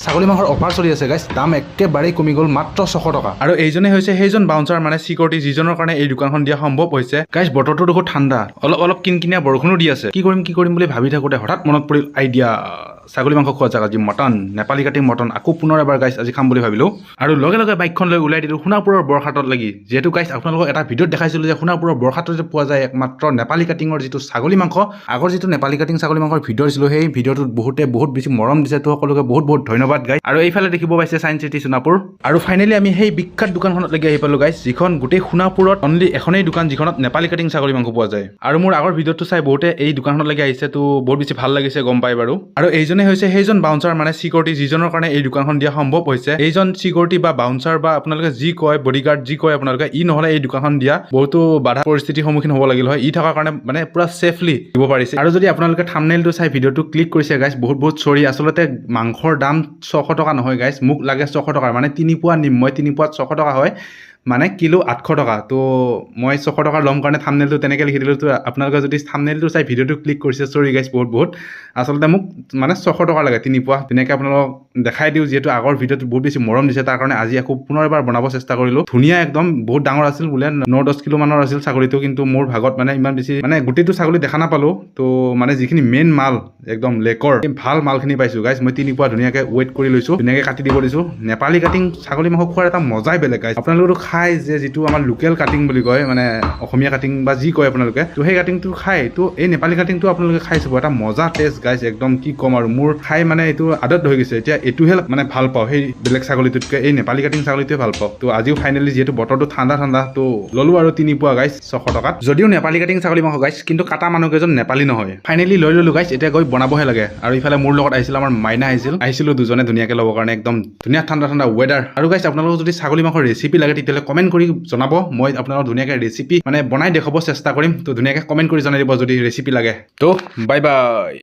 ছাগলী মাংসৰ অফাৰ চলি আছে গাইছ, দাম একেবাৰেই কমি গ'ল, মাত্ৰ 600 টকা। আৰু এইজনে হৈছে সেইজন বাউন্সাৰ মানে চিকিউৰিটি যিজনৰ কাৰণে এই দোকানখন দিয়া সম্ভৱ হৈছে। গাইছ বতৰটো দেখোন ঠাণ্ডা, অলপ কিনকিনীয়া বৰষুণো দি আছে। কি কৰিম বুলি ভাবি থাকোঁতে হঠাৎ মনত পৰিল আইডিয়া, ছাগলী মাংস খোৱা জাগা যি মটন, নেপালী কাটিং মটন আকৌ পুনৰ এবাৰ গাইছ আজি খাম বুলি ভাবিলোঁ। আৰু লগে বাইকখন লৈ ওলাই দিলোঁ সোণাপুৰৰ বৰঘাটত লাগি। যিহেতু গাইছ আপোনালোকক এটা ভিডিঅ'ত দেখাইছিলোঁ যে সোণাপুৰৰ বৰঘাটতে পোৱা যায় একমাত্ৰ নেপালী কাটিঙৰ যিটো ছাগলী মাংস। আগৰ যিটো নেপালী কাটিং ছাগলী মাংসৰ ভিডিঅ' দিছিলোঁ, সেই ভিডিঅ'টোত বহুত বেছি মৰম দিছে, তো সকলোকে বহুত ধন্যবাদ গাইছ। আৰু এইফালে দেখিব পাইছে ছায়েন্স চিটি সোণাপুৰ। আৰু ফাইনেলি আমি সেই বিখ্যাত দোকানখনত লাগি আহি পালোঁ গাইছ, যিখন গোটেই সোণাপুৰত অনলি এখনেই দোকান যিখনত নেপালী কাটিং ছাগলী মাংস পোৱা যায়। আৰু মোৰ আগৰ ভিডিঅ'টো চাই বহুতে এই দোকানখনত লাগি আহিছে, তো বহুত বেছি ভাল লাগিছে গম পাই বাৰু। আৰু এইজনে হৈছে সেইজন বাউন্সাৰ মানে চিকিউৰিটি যিজনৰ কাৰণে এই দোকানখন দিয়া সম্ভৱ হৈছে। এইজন চিকিউৰিটি বা বাউন্সাৰ বা আপোনালোকে যি কয় বডিগাৰ্ড যি কয় আপোনালোকে, ই নহ'লে এই দোকানখন দিয়া বহুতো বাধা পৰিস্থিতিৰ সন্মুখীন হ'ব লাগিল হয়। ই থকাৰ কাৰণে মানে পুৰা ছেফলি দিব পাৰিছে। আৰু যদি আপোনালোকে থাম্বনেইলটো চাই ভিডিঅ'টো ক্লিক কৰিছে গাইছ, বহুত চৰি, আচলতে মাংসৰ দাম 600 টকা নহয় গাইছ, মোক লাগে 600 টকাৰ, মানে 3 পোৱা নিম মই, 3 পোৱাত 600 টকা হয়, মানে কিলো 800 টকা। তো মই 600 টকাৰ ল'ম কাৰণে থাম্বনেইলটো তেনেকৈ লিখি দিলোঁ। তো আপোনালোকে যদি থাম্বনেইলটো চাই ভিডিঅ'টো ক্লিক কৰিছে, চৰি গাইছ বহুত আচলতে মোক মানে 600 টকা লাগে 3 পোৱা। তেনেকৈ আপোনালোকক দেখাই দিওঁ, যিহেতু আগৰ ভিডিঅ'টো বহুত বেছি মৰম দিছে, তাৰ কাৰণে আজি আকৌ পুনৰ এবাৰ বনাব চেষ্টা কৰিলোঁ। ধুনীয়া একদম বহুত ডাঙৰ আছিল, বোলে 9-10 কিলো মানৰ আছিল ছাগলীটো, কিন্তু মোৰ ভাগত মানে ইমান বেছি মানে গোটেইটো ছাগলী দেখা নাপালোঁ। তো মানে যিখিনি মেইন মাল একদম লেকৰ ভাল মালখিনি পাইছোঁ গাইছ। মই 3 পোৱা ধুনীয়াকৈ ৱেইট কৰি লৈছোঁ, ধুনীয়াকৈ কাটি দিব দিছোঁ। নেপালী কাটিং ছাগলী মাংস খোৱাৰ এটা মজাই বেলেগ গাইছ। আপোনালোকেতো খাই যে যিটো আমাৰ লোকেল কাটিং বুলি কয়, মানে অসমীয়া কাটিং বা যি কয় আপোনালোকে, তো সেই কাটিংটো খাই, তো এই নেপালী কাটিংটো আপোনালোকে খাই চাব, এটা মজা টেষ্ট গাইছ, একদম কি ক'ম আৰু, মোৰ খাই মানে এইটো আদত হৈ গৈছে। এতিয়া এইটোহে মানে ভাল পাওঁ, সেই বেলেগ ছাগলীটোতকৈ এই নেপালী কাটিং ছাগলীটোৱে ভাল পাওঁ। তো আজিও ফাইনেলি যিহেতু বতৰটো ঠাণ্ডা, তো ল'লোঁ আৰু 3 পোৱা গাইছ 600 টকাত। যদিও নেপালী কাটিং ছাগলী মাংস গাইছ, কিন্তু কাটা মানুহকেইজন নেপালী নহয়। ফাইনেলি লৈ ল'লোঁ গাইছ, এতিয়া গৈ বনাবহে লাগে। আৰু ইফালে মোৰ লগত আহিছিল আমাৰ মাইনা আহিছিলোঁ দুজনে ধুনীয়াকৈ ল'বৰ কাৰণে, একদম ধুনীয়া ঠাণ্ডা ৱেডাৰ। আৰু গাইছ আপোনালোকক যদি ছাগলী মাংসৰ ৰেচিপি লাগে তেতিয়াহ'লে কমেণ্ট কৰি জনাব, মই আপোনালোকক ধুনীয়াকৈ ৰেচিপি মানে বনাই দেখাব চেষ্টা কৰিম। তো ধুনীয়াকৈ কমেণ্ট কৰি জনাই দিব যদি ৰেচিপি লাগে। তো বাই বাই।